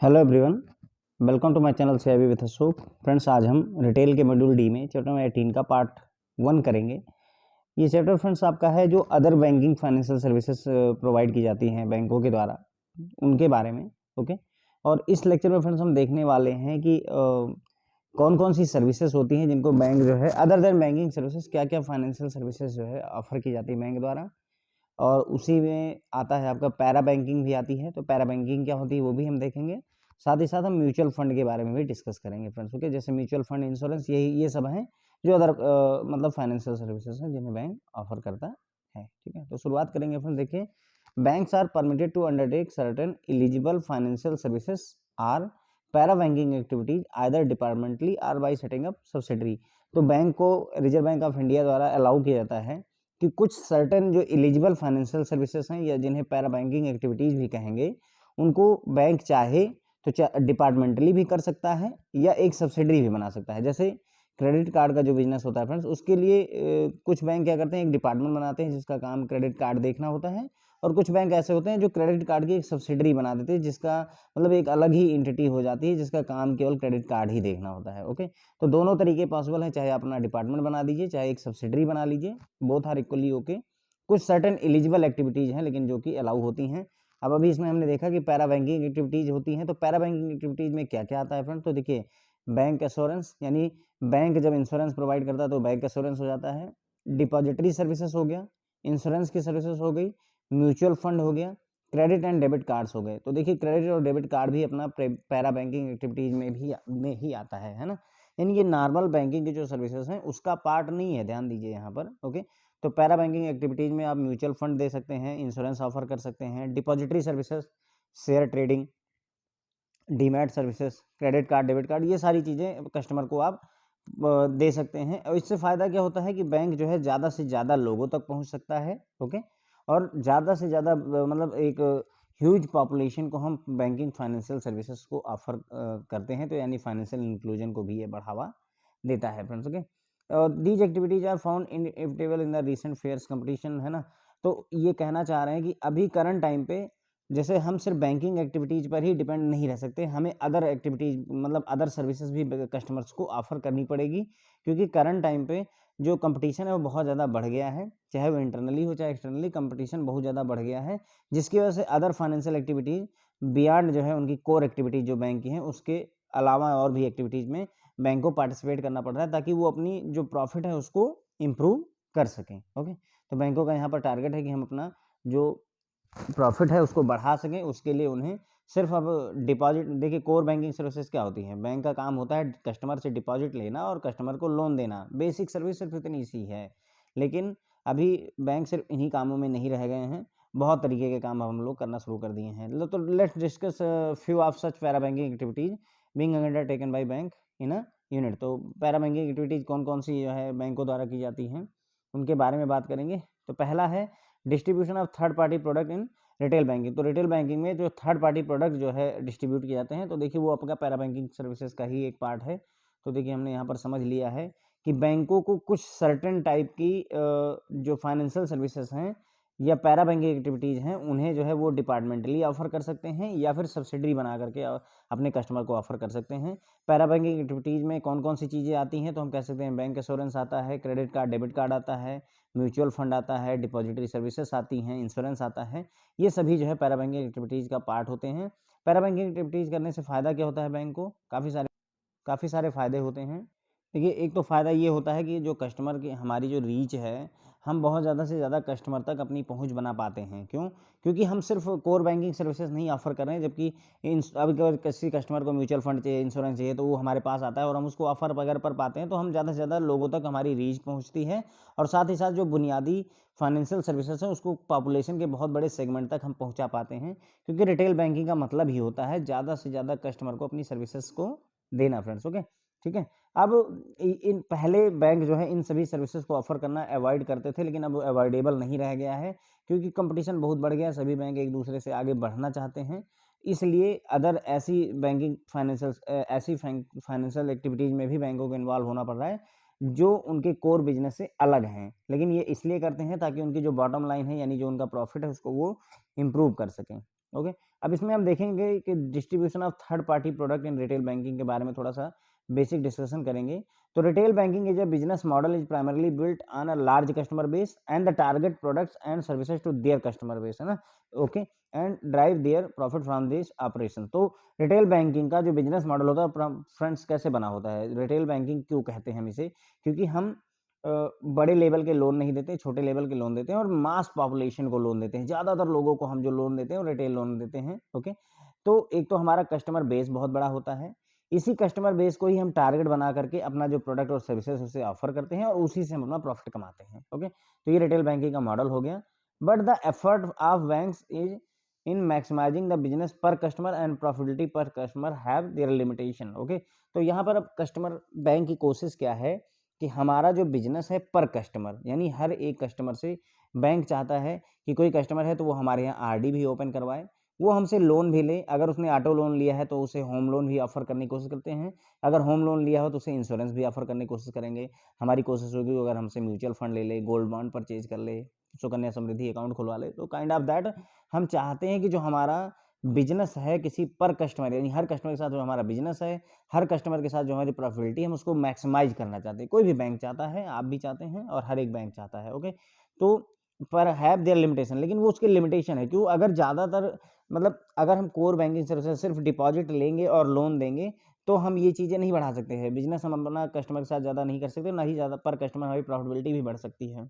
Hello everyone, welcome to my channel CIB with Ashok. Friends, आज हम retail के module D में चैप्टर नंबर 18 का पार्ट 1 करेंगे। ये चैप्टर फ्रेंड्स आपका है जो other banking financial services provide की जाती हैं बैंकों के द्वारा, उनके बारे में। ओके, और इस लेक्चर में फ्रेंड्स हम देखने वाले हैं कि कौन कौन सी सर्विसेज होती हैं जिनको बैंक जो है अदर देन बैंकिंग सर्विसेज, क्या क्या फाइनेंशियल सर्विसेज जो है ऑफर की जाती है बैंक द्वारा। और उसी में आता है आपका पैरा बैंकिंग भी आती है, तो पैरा बैंकिंग क्या होती है वो भी हम देखेंगे। साथ ही साथ हम म्यूचुअल फंड के बारे में भी डिस्कस करेंगे फ्रेंड्स। ओके, जैसे म्यूचुअल फंड, इंश्योरेंस, ये सब हैं जो अदर मतलब फाइनेंशियल सर्विसेज हैं जिन्हें बैंक ऑफर करता है। ठीक है, तो शुरुआत करेंगे फ्रेंड्स। देखिए, banks are permitted to undertake certain eligible financial services or para banking activities either departmentally or by setting up subsidiary. तो बैंक को रिजर्व बैंक ऑफ इंडिया द्वारा अलाउ किया जाता है कि कुछ सर्टेन जो एलिजिबल फाइनेंशियल सर्विसेज हैं या जिन्हें पैरा बैंकिंग एक्टिविटीज़ भी कहेंगे, उनको बैंक चाहे तो डिपार्टमेंटली भी कर सकता है या एक सब्सिडरी भी बना सकता है। जैसे क्रेडिट कार्ड का जो बिजनेस होता है फ्रेंड्स, उसके लिए कुछ बैंक क्या करते हैं, एक डिपार्टमेंट बनाते हैं जिसका काम क्रेडिट कार्ड देखना होता है, और कुछ बैंक ऐसे होते हैं जो क्रेडिट कार्ड की एक सब्सिडरी बना देते हैं जिसका मतलब एक अलग ही एंटिटी हो जाती है जिसका काम केवल क्रेडिट कार्ड ही देखना होता है। ओके, तो दोनों तरीके पॉसिबल है, चाहे अपना डिपार्टमेंट बना दीजिए चाहे एक सब्सिडरी बना लीजिए, बोथ आर इक्वली ओके। कुछ सर्टेन एलिजिबल एक्टिविटीज़ हैं लेकिन जो कि अलाउ होती हैं। अब अभी इसमें हमने देखा कि पैरा बैंकिंग एक्टिविटीज़ होती हैं, तो पैरा बैंकिंग एक्टिविटीज़ में क्या क्या आता है फ्रेंड। तो देखिए, बैंक एश्योरेंस, यानी बैंक जब इंश्योरेंस प्रोवाइड करता है तो बैंक एश्योरेंस हो जाता है। डिपॉजिटरी सर्विसेज हो गया, इंश्योरेंस की सर्विसेज हो गई, म्यूचुअल फंड हो गया, क्रेडिट एंड डेबिट कार्ड्स हो गए। तो देखिए, क्रेडिट और डेबिट कार्ड भी अपना पैरा बैंकिंग एक्टिविटीज़ में ही आता है ना। यानी ये नॉर्मल बैंकिंग की जो सर्विसेज हैं उसका पार्ट नहीं है, ध्यान दीजिए यहाँ पर। ओके, तो पैरा बैंकिंग एक्टिविटीज़ में आप म्यूचुअल फंड दे सकते हैं, इंश्योरेंस ऑफर कर सकते हैं, depository services, share trading, demat services, credit card, debit card, ये सारी चीज़ें कस्टमर को आप दे सकते हैं। और इससे फ़ायदा क्या होता है कि बैंक जो है ज़्यादा से ज़्यादा लोगों तक पहुंच सकता है। ओके, और ज़्यादा से ज़्यादा मतलब एक ह्यूज पॉपुलेशन को हम बैंकिंग फाइनेंशियल सर्विसेज को ऑफर करते हैं, तो यानी फाइनेंशियल इंक्लूजन को भी ये बढ़ावा देता है friends. Okay, these activities are found inevitable in the recent fairs competition, है ना। तो ये कहना चाह रहे हैं कि अभी करंट टाइम पे जैसे हम सिर्फ बैंकिंग एक्टिविटीज़ पर ही डिपेंड नहीं रह सकते, हमें अदर एक्टिविटीज़ मतलब अदर सर्विसेज भी कस्टमर्स को ऑफर करनी पड़ेगी, क्योंकि करंट टाइम पे जो कंपटीशन है वो बहुत ज़्यादा बढ़ गया है, चाहे वो इंटरनली हो चाहे एक्सटर्नली, कंपटीशन बहुत ज़्यादा बढ़ गया है, जिसकी वजह से अदर फाइनेंशियल एक्टिविटीज़ बियॉन्ड जो है उनकी कोर एक्टिविटीज़ जो बैंक की हैं उसके अलावा और भी एक्टिविटीज़ में बैंक को पार्टिसिपेट करना पड़ रहा है ताकि वो अपनी जो प्रॉफिट है उसको इम्प्रूव कर सकें। ओके, तो बैंकों का यहाँ पर टारगेट है कि हम अपना जो प्रॉफिट है उसको बढ़ा सकें, उसके लिए उन्हें सिर्फ अब डिपॉजिट, देखिए कोर बैंकिंग सर्विसेज क्या होती हैं, बैंक का काम होता है कस्टमर से डिपॉजिट लेना और कस्टमर को लोन देना, बेसिक सर्विस सिर्फ इतनी सी है। लेकिन अभी बैंक सिर्फ इन्हीं कामों में नहीं रह गए हैं, बहुत तरीके के काम हम लोग करना शुरू कर दिए हैं। तो let's discuss few of such para banking activities being undertaken by bank in a unit. तो पैरा बैंकिंग एक्टिविटीज कौन कौन सी जो है बैंकों द्वारा की जाती हैं उनके बारे में बात करेंगे। तो पहला है distribution of third party product in retail banking. तो रिटेल बैंकिंग में जो थर्ड पार्टी प्रोडक्ट जो है डिस्ट्रीब्यूट किए जाते हैं, तो देखिए वो आपका पैरा बैंकिंग सर्विसेज का ही एक पार्ट है। तो देखिए हमने यहाँ पर समझ लिया है कि बैंकों को कुछ सर्टेन टाइप की जो फाइनेंशियल सर्विसेज हैं या पैरा बैंकिंग एक्टिविटीज़ हैं उन्हें जो है वो डिपार्टमेंटली ऑफर कर सकते हैं या फिर सब्सिडरी बना करके अपने कस्टमर को ऑफर कर सकते हैं। पैरा बैंकिंग एक्टिविटीज़ में कौन कौन सी चीज़ें आती हैं, तो हम कह सकते हैं बैंक एश्योरेंस आता है, क्रेडिट कार्ड डेबिट कार्ड आता है, म्यूचुअल फंड आता है, डिपॉजिटरी सर्विसेज आती हैं, इंश्योरेंस आता है। ये सभी जो है पैरा बैंकिंग एक्टिविटीज़ का पार्ट होते हैं। पैरा बैंकिंग एक्टिविटीज़ करने से फ़ायदा क्या होता है बैंक को, काफ़ी सारे फ़ायदे होते हैं। देखिए, एक तो फ़ायदा ये होता है कि जो कस्टमर की हमारी जो रीच है, हम बहुत ज़्यादा से ज़्यादा कस्टमर तक अपनी पहुंच बना पाते हैं। क्यों? क्योंकि हम सिर्फ कोर बैंकिंग सर्विसेज नहीं ऑफ़र कर रहे हैं, जबकि अब अगर किसी कस्टमर को म्यूचुअल फंड चाहिए, इंश्योरेंस चाहिए, तो वो हमारे पास आता है और हम उसको ऑफ़र अगर कर पाते हैं तो हम ज़्यादा से ज़्यादा लोगों तक हमारी रीच पहुँचती है, और साथ ही साथ जो बुनियादी फाइनेंशियल सर्विसेज हैं उसको पॉपुलेशन के बहुत बड़े सेगमेंट तक हम पहुँचा पाते हैं। क्योंकि रिटेल बैंकिंग का मतलब ही होता है ज़्यादा से ज़्यादा कस्टमर को अपनी सर्विसेज को देना फ्रेंड्स। ओके, ठीक है। अब इन पहले बैंक जो है इन सभी सर्विसेज को ऑफर करना अवॉइड करते थे, लेकिन अब अवॉइडेबल नहीं रह गया है क्योंकि कंपटीशन बहुत बढ़ गया है, सभी बैंक एक दूसरे से आगे बढ़ना चाहते हैं। इसलिए अदर ऐसी बैंकिंग ऐसी फाइनेंशियल एक्टिविटीज़ में भी बैंकों को इन्वॉल्व होना पड़ रहा है जो उनके कोर बिजनेस से अलग हैं, लेकिन ये इसलिए करते हैं ताकि उनकी जो बॉटम लाइन है यानी जो उनका प्रॉफिट है उसको वो इम्प्रूव कर सकें। ओके, अब इसमें हम देखेंगे कि distribution of third party product in retail banking के बारे में थोड़ा सा बेसिक डिस्कशन करेंगे। तो retail banking is a business model is primarily built on a large customer base and the target products and services to their customer base, है ना, okay, and drive their profit from this operation. तो retail banking का जो business model होता है friends कैसे बना होता है, रिटेल बैंकिंग क्यों कहते हैं हम इसे, क्योंकि हम बड़े लेवल के लोन नहीं देते, छोटे लेवल के लोन देते हैं और मास पॉपुलेशन को लोन देते हैं। ज़्यादातर लोगों को हम जो लोन देते हैं वो रिटेल लोन देते हैं, ओके। तो एक तो हमारा कस्टमर बेस बहुत बड़ा होता है, इसी कस्टमर बेस को ही हम टारगेट बना करके अपना जो प्रोडक्ट और सर्विसेज उसे ऑफर करते हैं और उसी से हम अपना प्रॉफिट कमाते हैं, ओके। तो ये रिटेल बैंकिंग का मॉडल हो गया। But the effort of banks is in maximising the business per customer and profitability per customer have their limitation, okay. तो यहाँ पर अब कस्टमर बैंक की कोशिश क्या है कि हमारा जो बिजनेस है पर कस्टमर, यानी हर एक कस्टमर से बैंक चाहता है कि कोई कस्टमर है तो वो हमारे यहाँ आरडी भी ओपन करवाए, वो हमसे लोन भी ले, अगर उसने ऑटो लोन लिया है तो उसे होम लोन भी ऑफर करने की कोशिश करते हैं, अगर होम लोन लिया हो तो उसे इंश्योरेंस भी ऑफर करने की कोशिश करेंगे। हमारी कोशिश होगी अगर हमसे म्यूचुअल फंड ले ले, गोल्ड बॉन्ड परचेज कर ले, सुकन्या समृद्धि अकाउंट खुलवा ले, तो काइंड ऑफ दैट हम चाहते हैं कि जो हमारा बिजनेस है किसी पर कस्टमर, यानी हर कस्टमर के साथ जो हमारा बिजनेस है, हर कस्टमर के साथ जो हमारी प्रॉफिटेबिलिटी है, हम उसको मैक्सिमाइज करना चाहते हैं। कोई भी बैंक चाहता है, आप भी चाहते हैं और हर एक बैंक चाहता है, ओके। तो पर हैव देयर लिमिटेशन, लेकिन वो उसकी लिमिटेशन है, क्यों, अगर ज़्यादातर मतलब अगर हम कोर बैंकिंग सर्विसेज सिर्फ डिपॉजिट लेंगे और लोन देंगे तो हम ये चीज़ें नहीं बढ़ा सकते हैं। बिजनेस हम अपना कस्टमर के साथ ज़्यादा नहीं कर सकते, ना ही ज़्यादा पर कस्टमर हमारी प्रॉफिटेबिलिटी भी बढ़ सकती है,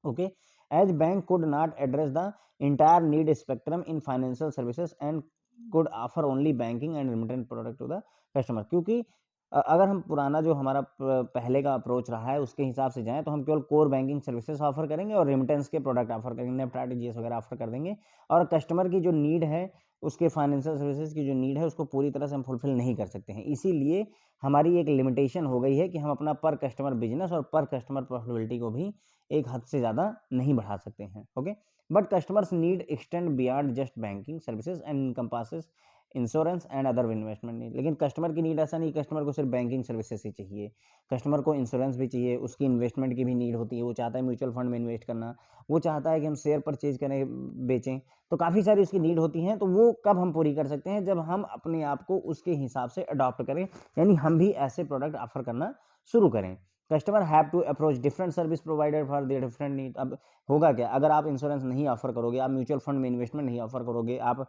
okay, as bank could not address the entire need spectrum in financial services and could offer only banking and remittance product to the customer। क्योंकि अगर हम पुराना जो हमारा पहले का अप्रोच रहा है उसके हिसाब से जाएं तो हम केवल कोर बैंकिंग सर्विसेज ऑफर करेंगे और रेमिटेंस के प्रोडक्ट ऑफर करेंगे, नेफ्ट आरटीजीएस वगैरह ऑफर कर देंगे, और कस्टमर की जो नीड है, उसके फाइनेंशियल सर्विसेज की जो नीड है उसको पूरी तरह से हम फुलफिल नहीं कर सकते हैं। इसीलिए हमारी एक लिमिटेशन हो गई है कि हम अपना पर कस्टमर बिजनेस और पर कस्टमर प्रॉफिटेबिलिटी को भी एक हद से ज़्यादा नहीं बढ़ा सकते हैं, okay. But customers need extend beyond just banking services and encompasses insurance and other investment need. लेकिन कस्टमर की नीड ऐसा नहीं, कस्टमर को सिर्फ बैंकिंग सर्विसेज ही चाहिए, कस्टमर को इंश्योरेंस भी चाहिए, उसकी इन्वेस्टमेंट की भी नीड होती है, वो चाहता है म्यूचुअल फंड में इन्वेस्ट करना, वो चाहता है कि हम शेयर परचेज करें, बेचें, तो काफ़ी सारी उसकी नीड होती हैं। तो वो कब हम पूरी कर सकते हैं, जब हम अपने आप को उसके हिसाब से अडॉप्ट करें, यानी हम भी ऐसे प्रोडक्ट ऑफर करना शुरू करें। Customer have to approach different service provider for their different need. अब होगा क्या, अगर आप इंश्योरेंस नहीं ऑफर करोगे, आप म्यूचुअल फंड में इन्वेस्टमेंट नहीं ऑफर करोगे, आप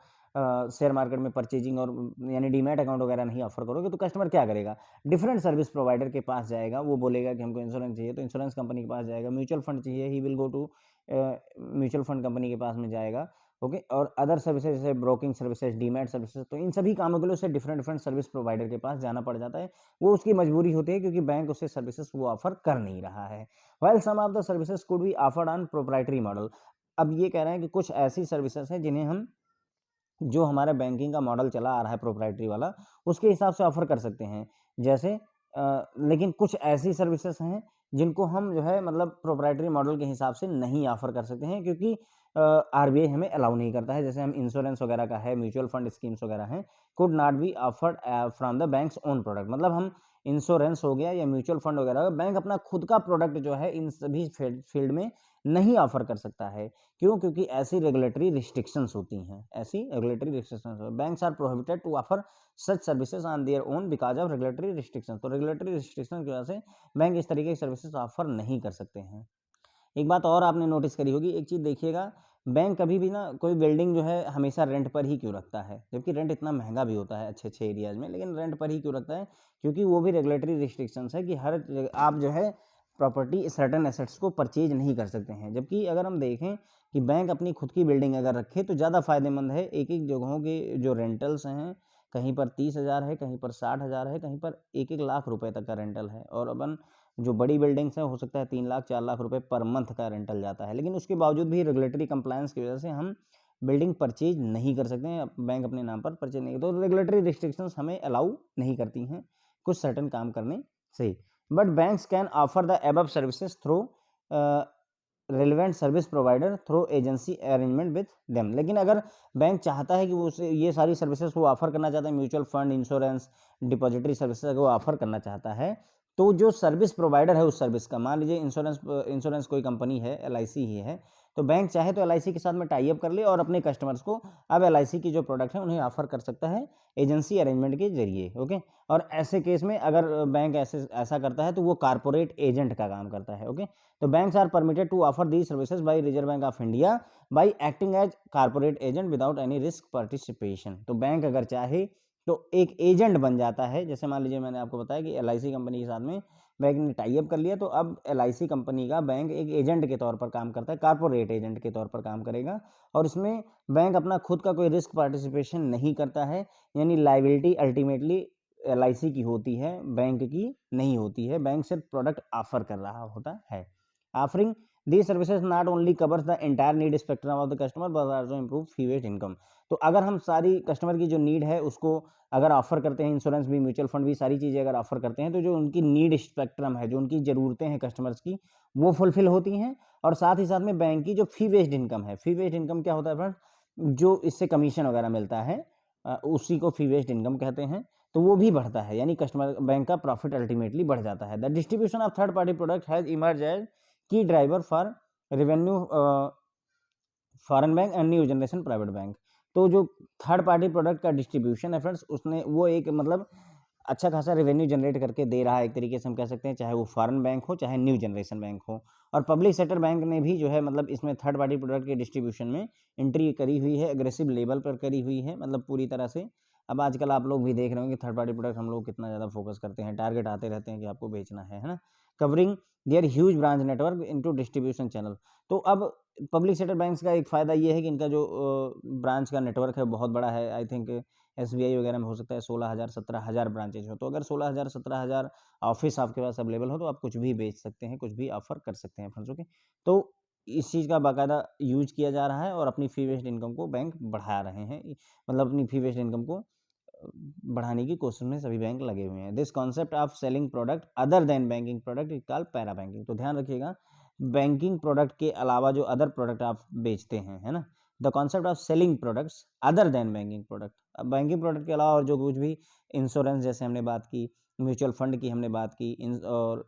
शेयर मार्केट में परचेजिंग और यानी डीमैट अकाउंट वगैरह नहीं ऑफर करोगे, तो कस्टमर क्या करेगा, डिफरेंट सर्विस प्रोवाइडर के पास जाएगा, वो बोलेगा कि हमको इंश्योरेंस चाहिए तो इंश्योरेंस कंपनी के पास जाएगा, म्यूचुअल फंड चाहिए, he will go to mutual fund company के पास में जाएगा, ओके। और अदर सर्विसेज जैसे ब्रोकिंग सर्विसेज, डीमैट सर्विसेज, तो इन सभी कामों के लिए उसे डिफरेंट डिफरेंट सर्विस प्रोवाइडर के पास जाना पड़ जाता है। वो उसकी मजबूरी होती है क्योंकि बैंक उसे सर्विसेज वो ऑफर कर नहीं रहा है। While some of the services could be offered on proprietary model. अब ये कह रहे हैं कि कुछ ऐसी सर्विसेज हैं जिन्हें हम, जो हमारा बैंकिंग का मॉडल चला आ रहा है प्रोप्राइटरी वाला, उसके हिसाब से ऑफर कर सकते हैं। जैसे लेकिन कुछ ऐसी सर्विसेज हैं जिनको हम जो है मतलब प्रोप्राइटरी मॉडल के हिसाब से नहीं ऑफर कर सकते हैं, क्योंकि आरबीआई हमें अलाउ नहीं करता है। जैसे हम इंश्योरेंस वगैरह का है, म्यूचुअल फंड स्कीम्स वगैरह हैं, could not be offered from the banks own product. मतलब हम इंश्योरेंस हो गया या म्यूचुअल फंड वगैरह, बैंक अपना खुद का प्रोडक्ट जो है इन सभी फील्ड में नहीं ऑफर कर सकता है। क्यों, क्योंकि ऐसी रेगुलेटरी रिस्ट्रिक्शंस होती हैं, ऐसी regulatory restrictions, banks are prohibited to offer such services on their own because of regulatory restriction. तो रेगुलेटरी रिस्ट्रिक्शन की वजह से बैंक इस तरीके की सर्विसेज ऑफर नहीं कर सकते हैं। एक बात और आपने नोटिस करी होगी, एक चीज़ देखिएगा, बैंक कभी भी ना कोई बिल्डिंग जो है हमेशा रेंट पर ही क्यों रखता है, जबकि रेंट इतना महंगा भी होता है अच्छे अच्छे एरियाज़ में, लेकिन रेंट पर ही क्यों रखता है, क्योंकि वो भी रेगुलेटरी रिस्ट्रिक्शंस है कि हर आप जो है प्रॉपर्टी सर्टेन एसेट्स को परचेज नहीं कर सकते हैं। जबकि अगर हम देखें कि बैंक अपनी खुद की बिल्डिंग अगर रखे तो ज़्यादा फ़ायदेमंद है। एक एक जगहों के जो रेंटल्स हैं, कहीं पर 30,000 है, कहीं पर 60,000 है, कहीं पर 1-1 लाख रुपए तक का रेंटल है, और अपन जो बड़ी बिल्डिंग्स हैं हो सकता है 3 लाख 4 लाख रुपए पर मंथ का रेंटल जाता है। लेकिन उसके बावजूद भी रेगुलेटरी कंप्लायंस की वजह से हम बिल्डिंग परचेज नहीं कर सकते हैं, बैंक अपने नाम पर परचेज नहीं, तो रेगुलेटरी रिस्ट्रिक्शंस हमें अलाउ नहीं करती हैं कुछ सर्टेन काम करने से। But banks can offer the above services through relevant service provider through agency arrangement with them. लेकिन अगर बैंक चाहता है कि वो उसे ये सारी सर्विसेज वो ऑफर करना चाहता है, mutual fund, insurance, depository services अगर वो ऑफर करना चाहता है, तो जो सर्विस प्रोवाइडर है उस सर्विस का, मान लीजिए इंश्योरेंस कोई कंपनी है, एलआईसी ही है, तो बैंक चाहे तो एलआईसी के साथ में टाई अप कर ले और अपने कस्टमर्स को अब एलआईसी की जो प्रोडक्ट है उन्हें ऑफर कर सकता है एजेंसी अरेंजमेंट के जरिए। ओके, और ऐसे केस में अगर बैंक ऐसा करता है तो वो कारपोरेट एजेंट का काम करता है। ओके, तो banks are permitted to offer the services by reserve bank of India by acting as corporate agent without any risk participation. तो बैंक अगर चाहे तो एक एजेंट बन जाता है। जैसे मान लीजिए मैंने आपको बताया कि एलआईसी कंपनी के साथ में बैंक ने टाई अप कर लिया, तो अब एलआईसी कंपनी का बैंक एक एजेंट के तौर पर काम करता है, कारपोरेट एजेंट के तौर पर काम करेगा, और इसमें बैंक अपना खुद का कोई रिस्क पार्टिसिपेशन नहीं करता है, यानी लाइबिलिटी अल्टीमेटली एलआईसी की होती है, बैंक की नहीं होती है। बैंक सिर्फ प्रोडक्ट ऑफर कर रहा होता है। Offering these services not only covers the entire need spectrum of the customer but also improve fee based income। तो अगर हम सारी कस्टमर की जो नीड है उसको अगर ऑफर करते हैं, इंश्योरेंस भी, म्यूचुअल फंड भी, सारी चीज़ें अगर ऑफर करते हैं, तो जो उनकी नीड स्पेक्ट्रम है, जो उनकी ज़रूरतें हैं कस्टमर्स की, वो फुलफिल होती हैं। और साथ ही साथ में बैंक की जो फी बेस्ड इनकम है, फी बेस्ड इनकम क्या होता है फ्रेंड, जो इससे कमीशन वगैरह मिलता है उसी को फी बेस्ड इनकम कहते हैं, तो वो भी बढ़ता है, यानी कस्टमर बैंक का प्रॉफिट अल्टीमेटली बढ़ जाता है। The distribution of third party product has emerge as key driver for revenue foreign bank and new generation private bank. तो जो थर्ड पार्टी प्रोडक्ट का डिस्ट्रीब्यूशन है फ्रेंड्स, उसने वो एक मतलब अच्छा खासा रेवेन्यू जनरेट करके दे रहा है, एक तरीके से हम कह सकते हैं, चाहे वो फॉरेन बैंक हो चाहे न्यू जनरेशन बैंक हो। और पब्लिक सेक्टर बैंक ने भी जो है मतलब इसमें थर्ड पार्टी प्रोडक्ट के डिस्ट्रीब्यूशन में एंट्री करी हुई है, एग्रेसिव लेवल पर करी हुई है, मतलब पूरी तरह से। अब आजकल आप लोग भी देख रहे होंगे थर्ड पार्टी प्रोडक्ट हम लोग कितना ज़्यादा फोकस करते हैं, टारगेट आते रहते हैं कि आपको बेचना है ना, covering there huge branch network into distribution channel. तो अब पब्लिक सेक्टर बैंक्स का एक फ़ायदा ये है कि इनका जो ब्रांच का नेटवर्क है बहुत बड़ा है। आई थिंक एसबीआई वगैरह में हो सकता है 16,000 17,000 ब्रांचेज हो, तो अगर 16,000 17,000 ऑफिस आपके पास अवेलेबल हो तो आप कुछ भी बेच सकते हैं, कुछ भी ऑफर कर सकते हैं फ्रेंड्स। ओके, तो इस चीज़ का बाकायदा यूज किया जा रहा है और अपनी फी बेस्ड इनकम को बैंक बढ़ा रहे हैं, मतलब अपनी फी बेस्ड इनकम को बढ़ाने की कोशिश में सभी बैंक लगे हुए हैं। This concept of selling product other than banking product is called para banking. तो ध्यान रखिएगा, बैंकिंग प्रोडक्ट के अलावा जो अदर प्रोडक्ट आप बेचते हैं, है ना, the concept of selling products other than banking product. अब बैंकिंग प्रोडक्ट के अलावा और जो कुछ भी, इंश्योरेंस जैसे हमने बात की, म्यूचुअल फंड की हमने बात की, और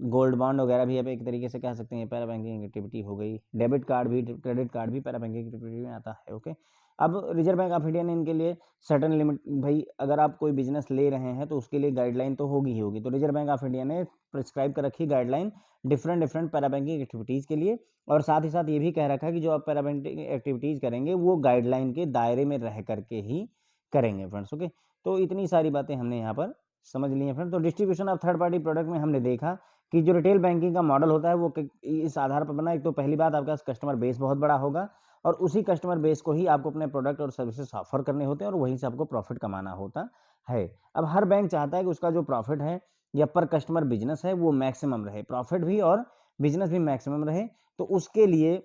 गोल्ड बॉन्ड वगैरह भी अब एक तरीके से कह सकते हैं पैरा बैंकिंग एक्टिविटी हो गई। डेबिट कार्ड भी, क्रेडिट कार्ड भी पैरा बैंकिंग एक्टिविटी में आता है। ओके, अब रिजर्व बैंक ऑफ इंडिया ने इनके लिए सर्टेन लिमिट, भाई अगर आप कोई बिजनेस ले रहे हैं तो उसके लिए गाइडलाइन तो होगी ही होगी। तो रिजर्व बैंक ऑफ इंडिया ने प्रिस्क्राइब कर रखी guideline different para banking activities के लिए, और साथ ही साथ ये भी कह रखा है कि जो आप पैरा बैंकिंग एक्टिविटीज़ करेंगे वो गाइडलाइन के दायरे में रह करके ही करेंगे फ्रेंड्स। ओके, तो इतनी सारी बातें हमने यहाँ पर समझ ली हैं फ्रेंड। तो distribution of third party product में हमने देखा कि जो रिटेल बैंकिंग का मॉडल होता है वो इस आधार पर बना, एक तो पहली बात आपका कस्टमर बेस बहुत बड़ा होगा, और उसी कस्टमर बेस को ही आपको अपने प्रोडक्ट और सर्विसेज ऑफर करने होते हैं, और वहीं से आपको प्रॉफिट कमाना होता है। अब हर बैंक चाहता है कि उसका जो प्रॉफिट है या पर कस्टमर बिजनेस है वो मैक्सिमम रहे, प्रॉफिट भी और बिजनेस भी मैक्सिमम रहे। तो उसके लिए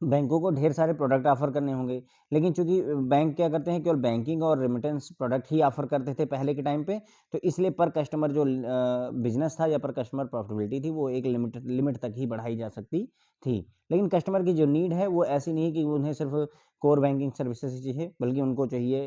बैंकों को ढेर सारे प्रोडक्ट ऑफर करने होंगे, लेकिन चूंकि बैंक क्या करते हैं, केवल बैंकिंग और रेमिटेंस प्रोडक्ट ही ऑफर करते थे पहले के टाइम पे, तो इसलिए पर कस्टमर जो बिजनेस था या पर कस्टमर प्रॉफिटेबिलिटी थी वो एक लिमिट तक ही बढ़ाई जा सकती थी। लेकिन कस्टमर की जो नीड है वो ऐसी नहीं कि उन्हें सिर्फ कोर बैंकिंग सर्विसेज ही चाहिए, बल्कि उनको चाहिए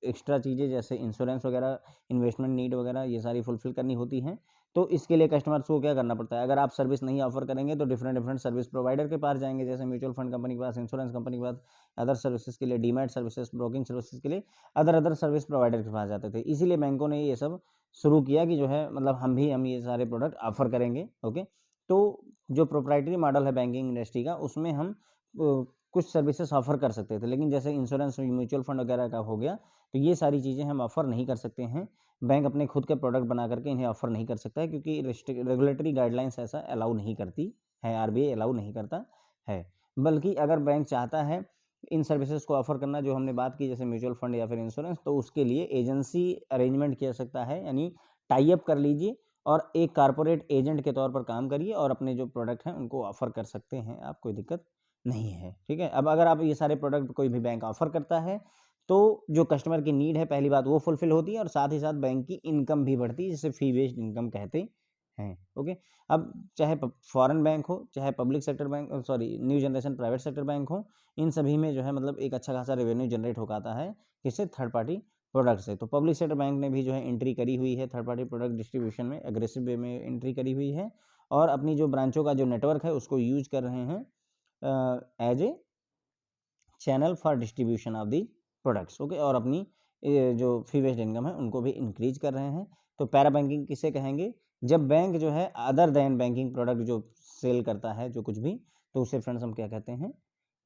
एक्स्ट्रा चीज़ें जैसे इंश्योरेंस वगैरह, इन्वेस्टमेंट नीड वगैरह, ये सारी फुलफिल करनी होती हैं। तो इसके लिए कस्टमर्स को क्या करना पड़ता है, अगर आप सर्विस नहीं ऑफर करेंगे तो डिफरेंट सर्विस प्रोवाइडर के पास जाएंगे, जैसे म्यूचुअल फंड कंपनी के पास, इंश्योरेंस कंपनी के पास, अदर सर्विसेज के लिए डीमैट सर्विसेज, ब्रोकिंग सर्विसेज के लिए अदर सर्विस प्रोवाइडर के पास जाते थे। इसीलिए बैंकों ने ये सब शुरू किया कि जो है मतलब हम ये सारे प्रोडक्ट ऑफर करेंगे। ओके, तो जो प्रोप्राइटरी मॉडल है बैंकिंग इंडस्ट्री का, उसमें हम कुछ सर्विसेज ऑफर कर सकते थे, लेकिन जैसे इंश्योरेंस, म्यूचुअल फंड वगैरह का हो गया, तो ये सारी चीज़ें हम ऑफर नहीं कर सकते हैं। बैंक अपने खुद के प्रोडक्ट बना करके इन्हें ऑफर नहीं कर सकता है, क्योंकि रेगुलेटरी गाइडलाइंस ऐसा अलाउ नहीं करती है, आरबीआई अलाउ नहीं करता है। बल्कि अगर बैंक चाहता है इन सर्विसेज को ऑफर करना, जो हमने बात की जैसे म्यूचुअल फंड या फिर इंश्योरेंस, तो उसके लिए एजेंसी अरेंजमेंट किया सकता है, यानी टाई अप कर लीजिए और एक कारपोरेट एजेंट के तौर पर काम करिए और अपने जो प्रोडक्ट हैं उनको ऑफर कर सकते हैं आप, कोई दिक्कत नहीं है। ठीक है, अब अगर आप ये सारे प्रोडक्ट कोई भी बैंक ऑफर करता है तो जो कस्टमर की नीड है पहली बात वो फुलफिल होती है, और साथ ही साथ बैंक की इनकम भी बढ़ती है, जिसे फी बेस्ड इनकम कहते हैं। ओके, अब चाहे फॉरेन बैंक हो, चाहे public sector bank, sorry new generation private sector bank हो, इन सभी में जो है मतलब एक अच्छा खासा रेवेन्यू जनरेट हो पाता है, किससे, थर्ड पार्टी प्रोडक्ट से। तो पब्लिक सेक्टर बैंक ने भी जो है एंट्री करी हुई है थर्ड पार्टी प्रोडक्ट डिस्ट्रीब्यूशन में, एग्रेसिव वे में एंट्री करी हुई है और अपनी जो ब्रांचों का जो नेटवर्क है उसको यूज कर रहे हैं as a channel for distribution of the products. Okay, और अपनी जो फी बेस्ड इनकम है उनको भी इंक्रीज कर रहे हैं। तो पैरा बैंकिंग किसे कहेंगे? जब बैंक जो है अदर देन बैंकिंग प्रोडक्ट जो सेल करता है जो कुछ भी, तो उसे फ्रेंड्स हम क्या कहते हैं?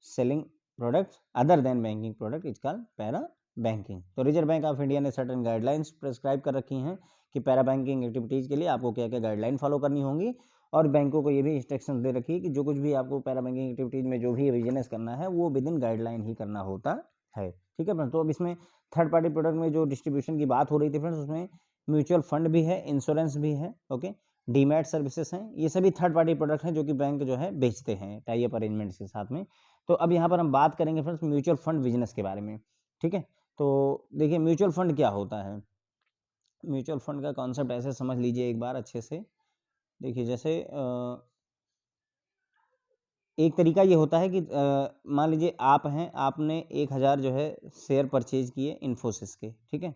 Selling products other than banking product is called para banking. तो रिजर्व बैंक ऑफ इंडिया ने सर्टेन गाइडलाइंस प्रेस्क्राइब कर रखी हैं कि पैरा बैंकिंग एक्टिविटीज़ के लिए आपको क्या क्या गाइडलाइन फॉलो करनी होंगी, और बैंकों को ये भी इंस्ट्रक्शन दे रखी है कि जो कुछ भी आपको पैरा बैंकिंग एक्टिविटीज़ में जो भी बिजनेस करना है वो विद इन गाइडलाइन ही करना होता है। ठीक है फ्रेंड्स, तो अब इसमें थर्ड पार्टी प्रोडक्ट में जो डिस्ट्रीब्यूशन की बात हो रही थी फ्रेंड्स, उसमें म्यूचुअल फंड भी है, इंश्योरेंस भी है, ओके, डीमैट सर्विसेज हैं, ये सभी थर्ड पार्टी प्रोडक्ट हैं जो कि बैंक जो है बेचते हैं टाई अप अरेंजमेंट्स के साथ में। तो अब यहाँ पर हम बात करेंगे फ्रेंड्स म्यूचुअल फंड बिजनेस के बारे में। ठीक है, तो देखिए म्यूचुअल फंड क्या होता है। म्यूचुअल फंड का कॉन्सेप्ट ऐसे समझ लीजिए एक बार अच्छे से। देखिए जैसे एक तरीका ये होता है कि मान लीजिए आप हैं, आपने 1000 जो है शेयर परचेज किए इन्फोसिस के। ठीक है,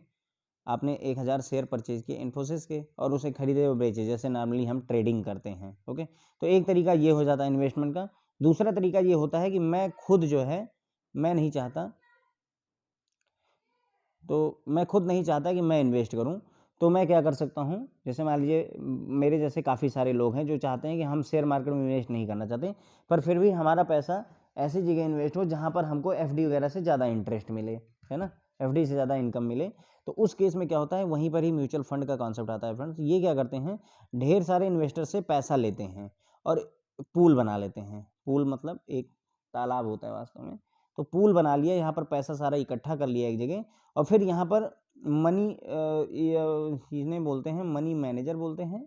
आपने 1000 शेयर परचेज किए इन्फोसिस के और उसे खरीदे और बेचे, जैसे नॉर्मली हम ट्रेडिंग करते हैं। ओके, तो एक तरीका ये हो जाता है इन्वेस्टमेंट का। दूसरा तरीका ये होता है कि मैं खुद जो है, मैं नहीं चाहता, तो मैं खुद नहीं चाहता कि मैं इन्वेस्ट करूं, तो मैं क्या कर सकता हूं? जैसे मान लीजिए मेरे जैसे काफ़ी सारे लोग हैं जो चाहते हैं कि हम शेयर मार्केट में इन्वेस्ट नहीं करना चाहते, पर फिर भी हमारा पैसा ऐसी जगह इन्वेस्ट हो जहां पर हमको एफडी वगैरह से ज़्यादा इंटरेस्ट मिले, है ना, एफडी से ज़्यादा इनकम मिले। तो उस केस में क्या होता है, वहीं पर ही म्यूचुअल फंड का कॉन्सेप्ट आता है फ्रेंड्स। ये क्या करते हैं, ढेर सारे इन्वेस्टर से पैसा लेते हैं और पूल बना लेते हैं। पूल मतलब एक तालाब होता है वास्तव में। तो पूल बना लिया, यहाँ पर पैसा सारा इकट्ठा कर लिया एक जगह, और फिर यहाँ पर मनी इन्हें बोलते हैं मनी मैनेजर बोलते हैं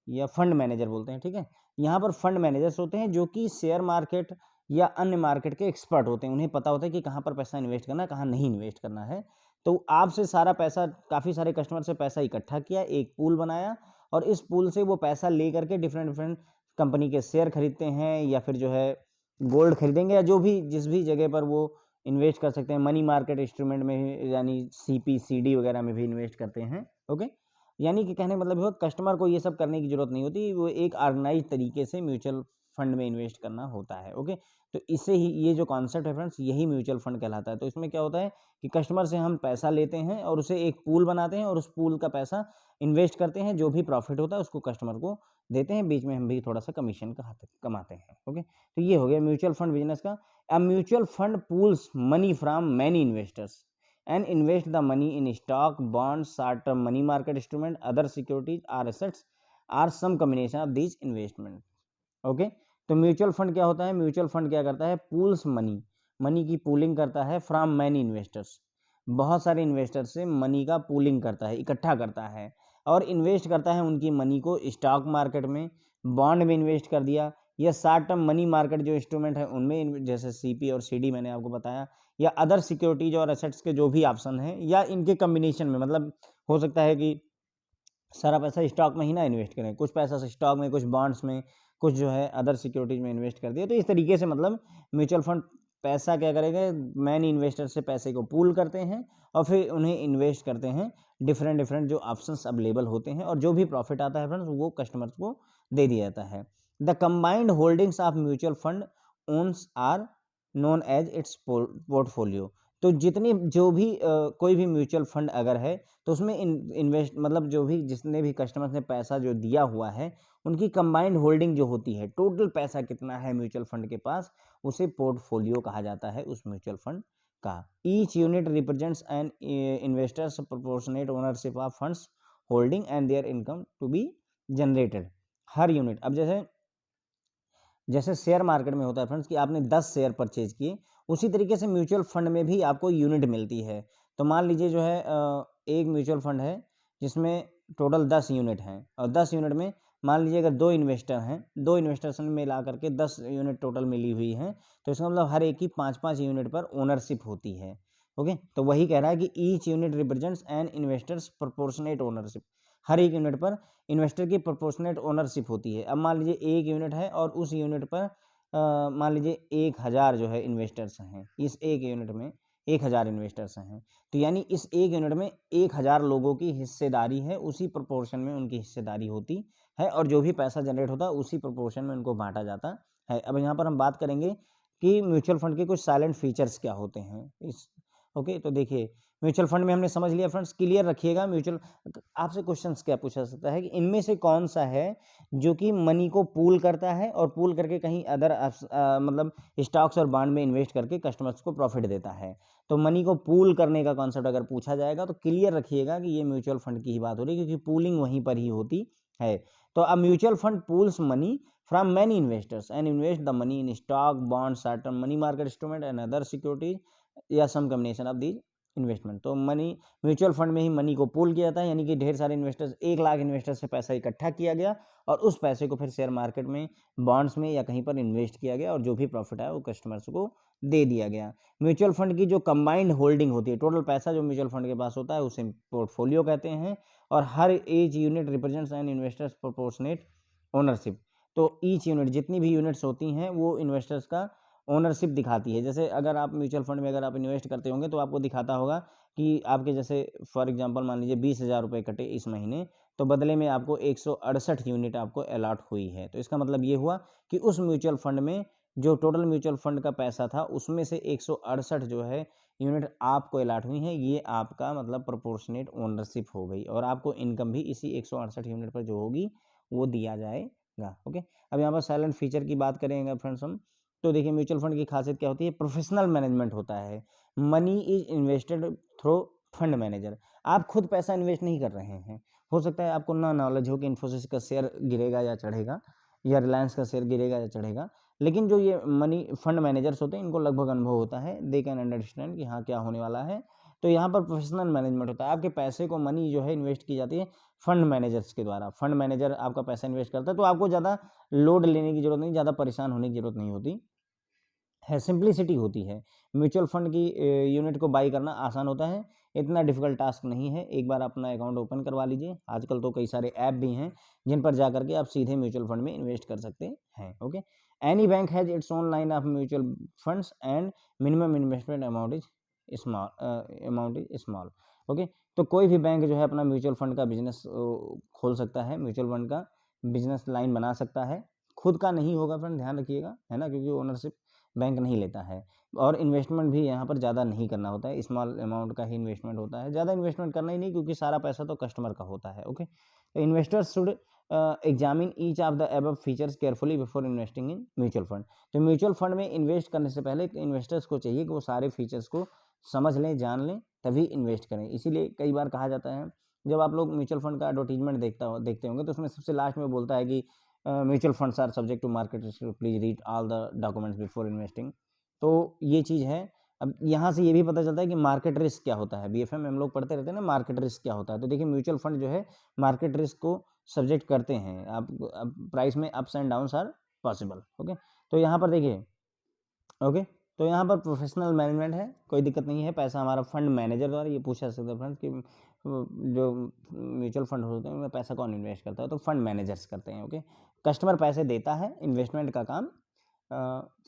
या फंड मैनेजर बोलते हैं। ठीक है, यहाँ पर फंड मैनेजर्स होते हैं जो कि शेयर मार्केट या अन्य मार्केट के एक्सपर्ट होते हैं। उन्हें पता होता है कि कहाँ पर पैसा इन्वेस्ट करना है, कहाँ नहीं इन्वेस्ट करना है। तो आपसे सारा पैसा, काफ़ी सारे कस्टमर से पैसा इकट्ठा किया, एक पूल बनाया, और इस पूल से वो पैसा ले करके डिफरेंट डिफरेंट कंपनी के शेयर खरीदते हैं, या फिर जो है गोल्ड खरीदेंगे, या जो भी जिस भी जगह पर वो इन्वेस्ट कर सकते हैं। मनी मार्केट इंस्ट्रूमेंट में यानी सीपी सीडी वगैरह में भी इन्वेस्ट करते हैं। ओके, यानी कि कहने का मतलब है कस्टमर को ये सब करने की जरूरत नहीं होती, वो एक ऑर्गेनाइज तरीके से म्यूचुअल फंड में इन्वेस्ट करना होता है। ओके, तो इससे ही ये जो कॉन्सेप्ट है फ्रेंड्स, यही म्यूचुअल फंड कहलाता है। तो इसमें क्या होता है कि कस्टमर से हम पैसा लेते हैं और उसे एक पूल बनाते हैं, और उस पूल का पैसा इन्वेस्ट करते हैं, जो भी प्रॉफिट होता है उसको कस्टमर को देते हैं, बीच में हम भी थोड़ा सा कमीशन कमाते हैं। ओके, तो ये हो गया म्यूचुअल फंड बिजनेस का। A mutual fund pools money from many investors and invest the money in stock, bonds, short-term money market instrument, other securities or assets or some combination of these investment. Okay, तो mutual fund क्या होता है? Mutual fund क्या करता है? Pools money, money की pooling करता है फ्रॉम मैनी इन्वेस्टर्स, बहुत सारे इन्वेस्टर से मनी का पूलिंग करता है, इकट्ठा करता है, और इन्वेस्ट करता है उनकी मनी को स्टॉक मार्केट में, बॉन्ड में इन्वेस्ट कर दिया, या शॉर्ट टर्म मनी मार्केट जो इंस्ट्रूमेंट है उनमें, जैसे सीपी और सीडी मैंने आपको बताया, या अदर सिक्योरिटीज और एसेट्स के जो भी ऑप्शन हैं, या इनके कम्बिनेशन में। मतलब हो सकता है कि सारा पैसा स्टॉक में ही ना इन्वेस्ट करें, कुछ पैसा स्टॉक में, कुछ बॉन्ड्स में, कुछ जो है अदर सिक्योरिटीज में इन्वेस्ट कर दिया। तो इस तरीके से मतलब म्यूचुअल फंड पैसा क्या करेंगे, मैनी इन्वेस्टर से पैसे को पूल करते हैं और फिर उन्हें इन्वेस्ट करते हैं डिफरेंट डिफरेंट जो ऑप्शंस अवेलेबल होते हैं, और जो भी प्रॉफिट आता है फ्रेंड्स वो कस्टमर्स को दे दिया जाता है। The combined holdings of mutual fund owns are known as its portfolio. तो जितनी जो भी कोई भी म्यूचुअल फंड अगर है, तो उसमें इन्वेस्ट मतलब जो भी जितने भी कस्टमर्स ने पैसा जो दिया हुआ है, उनकी कंबाइंड होल्डिंग जो होती है, टोटल पैसा कितना है म्यूचुअल फंड के पास, उसे पोर्टफोलियो कहा जाता है उस म्यूचुअल फंड का। Each unit represents an investors proportionate ownership of fund's holding and their income to be generated. हर यूनिट, अब जैसे शेयर मार्केट में होता है फ्रेंड्स कि आपने 10 शेयर परचेज किए, उसी तरीके से म्यूचुअल फंड में भी आपको यूनिट मिलती है। तो मान लीजिए जो है एक म्यूचुअल फंड है जिसमें टोटल 10 यूनिट हैं, और 10 यूनिट में मान लीजिए अगर 2 इन्वेस्टर हैं, 2 इन्वेस्टर्स में मिला करके 10 यूनिट टोटल मिली हुई हैं, तो इसका मतलब हर एक की 5-5 यूनिट पर ओनरशिप होती है। ओके, तो वही कह रहा है कि each unit represents an investors proportionate ownership. हर एक यूनिट पर इन्वेस्टर की प्रोपोर्शनेट ओनरशिप होती है। अब मान लीजिए एक यूनिट है और उस यूनिट पर मान लीजिए 1000 जो है इन्वेस्टर्स हैं इस एक यूनिट में, 1000 इन्वेस्टर्स हैं, तो यानी इस एक यूनिट में 1000 लोगों की हिस्सेदारी है, उसी प्रोपोर्शन में उनकी हिस्सेदारी होती है और जो भी पैसा जनरेट होता है उसी प्रोपोर्शन में उनको बांटा जाता है। अब यहाँ पर हम बात करेंगे कि म्यूचुअल फंड के कुछ साइलेंट फीचर्स क्या होते हैं इस ओके। तो देखिए म्यूचुअल फंड में हमने समझ लिया फ्रेंड्स, क्लियर रखिएगा। म्यूचुअल आपसे क्वेश्चंस क्या पूछा सकता है कि इनमें से कौन सा है जो कि मनी को पूल करता है और पूल करके कहीं अदर मतलब स्टॉक्स और बॉन्ड में इन्वेस्ट करके कस्टमर्स को प्रॉफिट देता है। तो मनी को पूल करने का कॉन्सेप्ट अगर पूछा जाएगा तो क्लियर रखिएगा कि ये म्यूचुअल फंड की ही बात हो रही है, क्योंकि पूलिंग वहीं पर ही होती है। तो अब mutual fund pools money from many investors and invest the money in stock, bond, short term money market instrument and other securities या some combination of these investment. तो मनी म्यूचुअल फंड में ही मनी को pool किया जाता है, यानी कि ढेर सारे इन्वेस्टर्स 1 लाख इन्वेस्टर्स से पैसा इकट्ठा किया गया और उस पैसे को फिर शेयर मार्केट में, बॉन्ड्स में या कहीं पर इन्वेस्ट किया गया और जो भी प्रॉफिट आया वो कस्टमर्स को दे दिया गया। म्यूचुअल फंड की जो कंबाइंड होल्डिंग होती है, टोटल पैसा जो म्यूचुअल फंड के पास होता है उसे पोर्टफोलियो कहते हैं और हर each unit represents an investors proportionate ownership. तो ईच यूनिट, जितनी भी यूनिट्स होती हैं वो इन्वेस्टर्स का ओनरशिप दिखाती है। जैसे अगर आप म्यूचुअल फंड में अगर आप इन्वेस्ट करते होंगे तो आपको दिखाता होगा कि आपके जैसे फॉर एग्जांपल मान लीजिए 20,000 रुपये कटे इस महीने, तो बदले में आपको 168 यूनिट आपको अलॉट हुई है। तो इसका मतलब ये हुआ कि उस म्यूचुअल फंड में जो टोटल म्यूचुअल फंड का पैसा था उसमें से 168 जो है यूनिट आपको अलॉट हुई हैं, ये आपका मतलब प्रोपोर्शनेट ओनरशिप हो गई और आपको इनकम भी इसी 168 यूनिट पर जो होगी वो दिया जाएगा। ओके, अब यहाँ पर साइलेंट फीचर की बात करेंगे फ्रेंड्स हम, तो देखिए म्यूचुअल फंड की खासियत क्या होती है, प्रोफेशनल मैनेजमेंट होता है। Money is invested through fund manager. आप खुद पैसा इन्वेस्ट नहीं कर रहे हैं, हो सकता है आपको ना नॉलेज हो कि इन्फोसिस का शेयर गिरेगा या चढ़ेगा या रिलायंस का शेयर गिरेगा या चढ़ेगा, लेकिन जो ये मनी फंड मैनेजर्स होते हैं इनको लगभग अनुभव होता है, दे कैन अंडरस्टैंड कि हाँ क्या होने वाला है। तो यहाँ पर प्रोफेशनल मैनेजमेंट होता है, आपके पैसे को मनी जो है इन्वेस्ट की जाती है फंड मैनेजर्स के द्वारा। फंड मैनेजर आपका पैसा इन्वेस्ट करता है तो आपको ज़्यादा लोड लेने की जरूरत नहीं, ज़्यादा परेशान होने की जरूरत नहीं होती है, सिंप्लिसिटी होती है। म्यूचुअल फंड की यूनिट को बाई करना आसान होता है, इतना डिफिकल्ट टास्क नहीं है। एक बार अपना अकाउंट ओपन करवा लीजिए, आजकल तो कई सारे ऐप भी हैं जिन पर जा करके आप सीधे म्यूचुअल फंड में इन्वेस्ट कर सकते हैं। Okay, any bank has its own line of mutual funds and minimum investment amount is small. Okay, तो कोई भी बैंक जो है अपना म्यूचुअल फंड का बिजनेस खोल सकता है, म्यूचुअल फंड का बिजनेस लाइन बना सकता है। खुद का नहीं होगा फ्रेंड, ध्यान रखिएगा, है ना, क्योंकि ओनरशिप बैंक नहीं लेता है और इन्वेस्टमेंट भी यहाँ पर ज़्यादा नहीं करना होता है, स्मॉल अमाउंट का ही इन्वेस्टमेंट होता है, ज़्यादा इन्वेस्टमेंट करना ही नहीं क्योंकि सारा पैसा तो कस्टमर का होता है। ओके, तो investors should examine each of the above features carefully before investing in mutual fund. तो म्यूचुअल फंड में इन्वेस्ट करने से पहले इन्वेस्टर्स को चाहिए कि वो सारे फीचर्स को समझ लें, जान लें, तभी इन्वेस्ट करें। इसीलिए कई बार कहा जाता है, जब आप लोग म्यूचुअल फंड का एडवर्टीजमेंट देखते होंगे तो उसमें सबसे लास्ट में बोलता है कि mutual funds are subject to market risk, please read all the documents before investing. तो ये चीज़ है। अब यहाँ से ये भी पता चलता है कि मार्केट रिस्क क्या होता है, बीएफए में हम लोग पढ़ते रहते हैं ना मार्केट रिस्क क्या होता है। तो देखिए म्यूचुअल फंड जो है मार्केट रिस्क को सब्जेक्ट करते हैं। आप प्राइस में ups and downs are possible. Okay, तो यहाँ पर देखिए ओके, तो यहाँ पर प्रोफेशनल मैनेजमेंट है, कोई दिक्कत नहीं है। पैसा हमारा फंड मैनेजर द्वारा, ये पूछा सकते हैं फ्रेंड्स कि जो म्यूचुअल फंड होते हैं उनमें पैसा कौन इन्वेस्ट करता है, तो फंड मैनेजर्स करते हैं। ओके, कस्टमर पैसे देता है, इन्वेस्टमेंट का काम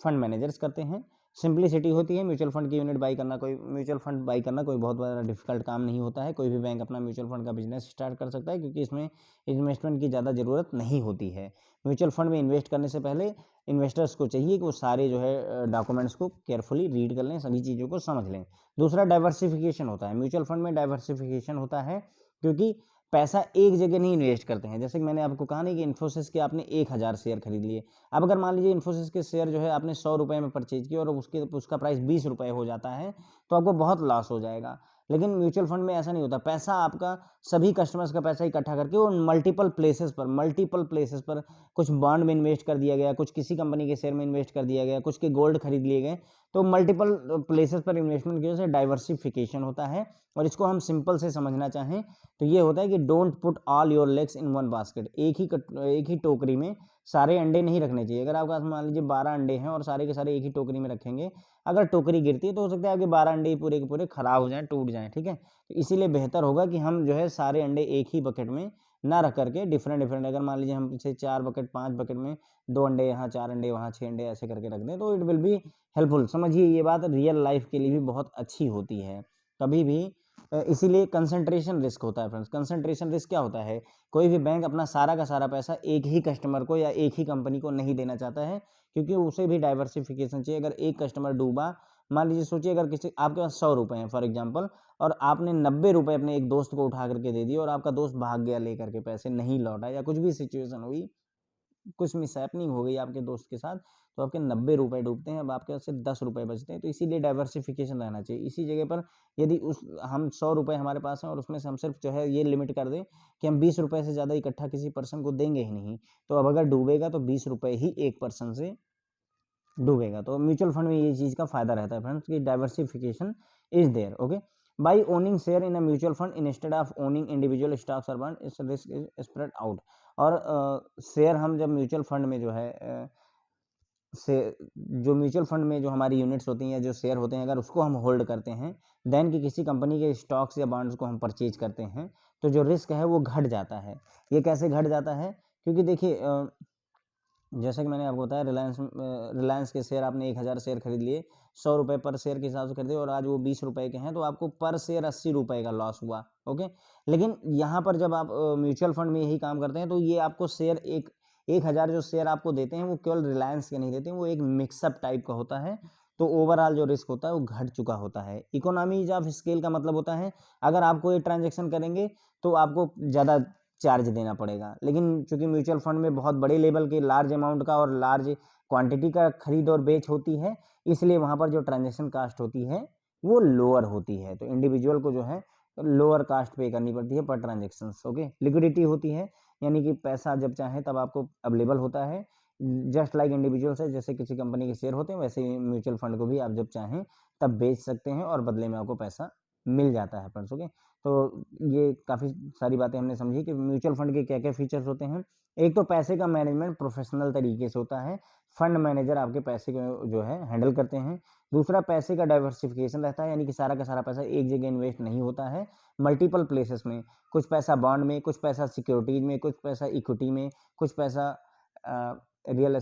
फंड मैनेजर्स करते हैं। सिंप्लिसिटी होती है, म्यूचुअल फंड की यूनिट बाई करना, कोई म्यूचुअल फंड बाई करना कोई बहुत बड़ा डिफिकल्ट काम नहीं होता है। कोई भी बैंक अपना म्यूचुअल फंड का बिजनेस स्टार्ट कर सकता है क्योंकि इसमें इन्वेस्टमेंट की ज़्यादा ज़रूरत नहीं होती है। म्यूचुअल फंड में इन्वेस्ट करने से पहले इन्वेस्टर्स को चाहिए कि वो सारे जो है डॉक्यूमेंट्स को केयरफुली रीड कर लें, सभी चीज़ों को समझ लें। दूसरा डाइवर्सिफिकेशन होता है, म्यूचुअल फंड में डाइवर्सिफिकेशन होता है क्योंकि पैसा एक जगह नहीं इन्वेस्ट करते हैं। जैसे कि मैंने आपको कहा नहीं कि इन्फोसिस के आपने 1000 शेयर खरीद लिए। अब अगर मान लीजिए इन्फोसिस के शेयर जो है आपने 100 रुपये में परचेज किया और उसका प्राइस 20 रुपये हो जाता है तो आपको बहुत लॉस हो जाएगा। लेकिन म्यूचुअल फंड में ऐसा नहीं होता, पैसा आपका सभी कस्टमर्स का पैसा इकट्ठा करके वो मल्टीपल प्लेसेस पर कुछ बॉन्ड में इन्वेस्ट कर दिया गया, कुछ किसी कंपनी के शेयर में इन्वेस्ट कर दिया गया, कुछ के गोल्ड खरीद लिए गए। तो मल्टीपल प्लेसेस पर इन्वेस्टमेंट की वजह से डाइवर्सिफिकेशन होता है। और इसको हम सिंपल से समझना चाहें तो ये होता है कि don't put all your legs in one basket. एक ही टोकरी में सारे अंडे नहीं रखने चाहिए। अगर आपके पास मान लीजिए 12 अंडे हैं और सारे के सारे एक ही टोकरी में रखेंगे, अगर टोकरी गिरती है तो हो सकता है आपके 12 अंडे पूरे के पूरे खराब हो जाएं, टूट जाएं। ठीक है, तो इसीलिए बेहतर होगा कि हम जो है सारे अंडे एक ही बकेट में ना रख करके डिफरेंट डिफरेंट, अगर मान लीजिए हम इसे 4 बकेट 5 बकेट में 2 अंडे यहाँ, 4 अंडे वहाँ, 6 अंडे ऐसे करके रख दें, तो इट विल बी हेल्पफुल। समझिए ये बात रियल लाइफ के लिए भी बहुत अच्छी होती है। कभी भी इसीलिए कंसंट्रेशन रिस्क होता है फ्रेंड्स। कंसंट्रेशन रिस्क क्या होता है, कोई भी बैंक अपना सारा का सारा पैसा एक ही कस्टमर को या एक ही कंपनी को नहीं देना चाहता है, क्योंकि उसे भी डाइवर्सिफिकेशन चाहिए। अगर एक कस्टमर डूबा, मान लीजिए सोचिए अगर किसी आपके पास 100 रुपये हैं फॉर एग्जांपल, और आपने 90 रुपये अपने एक दोस्त को उठा करके दे दिए और आपका दोस्त भाग गया लेकर के, पैसे नहीं लौटा या कुछ भी सिचुएशन हुई, कुछ मिसहैपनिंग हो गई आपके दोस्त के साथ, तो आपके 90 रुपये डूबते हैं, अब आपके पास सिर्फ 10 रुपये बचते हैं। तो इसीलिए डाइवर्सिफिकेशन रहना चाहिए। इसी जगह पर यदि उस हम 100 रुपये हमारे पास हैं और उसमें से हम सिर्फ जो है ये लिमिट कर दें कि हम 20 रुपये से ज़्यादा इकट्ठा किसी पर्सन को देंगे ही नहीं, तो अब अगर डूबेगा तो 20 रुपये ही एक पर्सन से डूबेगा। तो म्यूचुअल फंड में ये चीज़ का फायदा रहता है फ्रेंड्स कि diversification is there. Okay, by owning share in a mutual fund instead of owning individual stocks और बॉन्ड, इस रिस्क इज स्प्रेड आउट। और शेयर हम जब म्यूचुअल फंड में जो है से जो म्यूचुअल फंड में जो हमारी यूनिट्स होती हैं या जो शेयर होते हैं, अगर उसको हम होल्ड करते हैं, देन कि किसी कंपनी के स्टॉक्स या बॉन्ड्स को हम परचेज करते हैं, तो जो रिस्क है वो घट जाता है। ये कैसे घट जाता है, क्योंकि देखिए जैसा कि मैंने आपको बताया, रिलायंस के शेयर आपने 1000 शेयर खरीद लिए, 100 रुपये पर शेयर के हिसाब से खरीदे और आज वो 20 रुपये के हैं, तो आपको पर शेयर 80 रुपये का लॉस हुआ। ओके, लेकिन यहाँ पर जब आप म्यूचुअल फंड में यही काम करते हैं, तो ये आपको शेयर 1000 जो शेयर आपको देते हैं वो केवल रिलायंस के नहीं देते हैं, वो एक मिक्सअप टाइप का होता है। तो ओवरऑल जो रिस्क होता है वो घट चुका होता है। इकोनॉमीज ऑफ स्केल का मतलब होता है, अगर आप कोई ट्रांजेक्शन करेंगे तो आपको ज़्यादा चार्ज देना पड़ेगा, लेकिन चूंकि म्यूचुअल फंड में बहुत बड़े लेवल के लार्ज अमाउंट का और लार्ज क्वांटिटी का खरीद और बेच होती है, इसलिए वहाँ पर जो ट्रांजेक्शन कास्ट होती है वो लोअर होती है। तो इंडिविजुअल को जो है लोअर कास्ट पे करनी पड़ती है पर ट्रांजेक्शन। ओके, लिक्विडिटी होती है, यानी कि पैसा जब चाहे तब आपको अवेलेबल होता है। जस्ट लाइक इंडिविजुअल से जैसे किसी कंपनी के शेयर होते हैं, वैसे ही म्यूचुअल फंड को भी आप जब चाहें तब बेच सकते हैं और बदले में आपको पैसा मिल जाता है फ्रेंड्स। ओके, तो ये काफ़ी सारी बातें हमने समझी कि म्यूचुअल फंड के क्या क्या फीचर्स होते हैं। एक तो पैसे का मैनेजमेंट प्रोफेशनल तरीके से होता है, फंड मैनेजर आपके पैसे को जो है हैंडल करते हैं। दूसरा, पैसे का डाइवर्सिफिकेशन रहता है, यानी कि सारा का सारा पैसा एक जगह इन्वेस्ट नहीं होता है, मल्टीपल प्लेसेस में, कुछ पैसा बॉन्ड में, कुछ पैसा सिक्योरिटीज में, कुछ पैसा इक्विटी में, कुछ पैसा रियल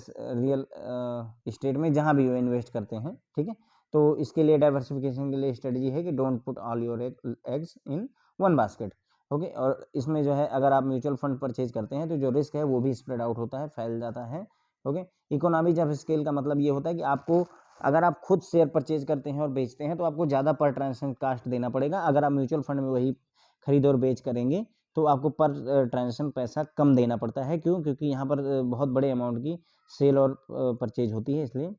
इस्टेट में, जहाँ भी वो इन्वेस्ट करते हैं। ठीक है, तो इसके लिए डाइवर्सिफिकेशन के लिए स्ट्रेटजी है कि don't put all your eggs in one basket. Okay, और इसमें जो है अगर आप म्यूचुअल फंड परचेज करते हैं तो जो रिस्क है वो भी स्प्रेड आउट होता है, फैल जाता है। ओके, इकोनॉमीज ऑफ स्केल का मतलब ये होता है कि आपको, अगर आप खुद शेयर परचेज करते हैं और बेचते हैं तो आपको ज़्यादा पर ट्रांजेक्शन कास्ट देना पड़ेगा। अगर आप म्यूचुअल फंड में वही खरीद और बेच करेंगे तो आपको पर ट्रांजेक्शन पैसा कम देना पड़ता है। क्यों? क्योंकि यहाँ पर बहुत बड़े अमाउंट की सेल और परचेज होती है, इसलिए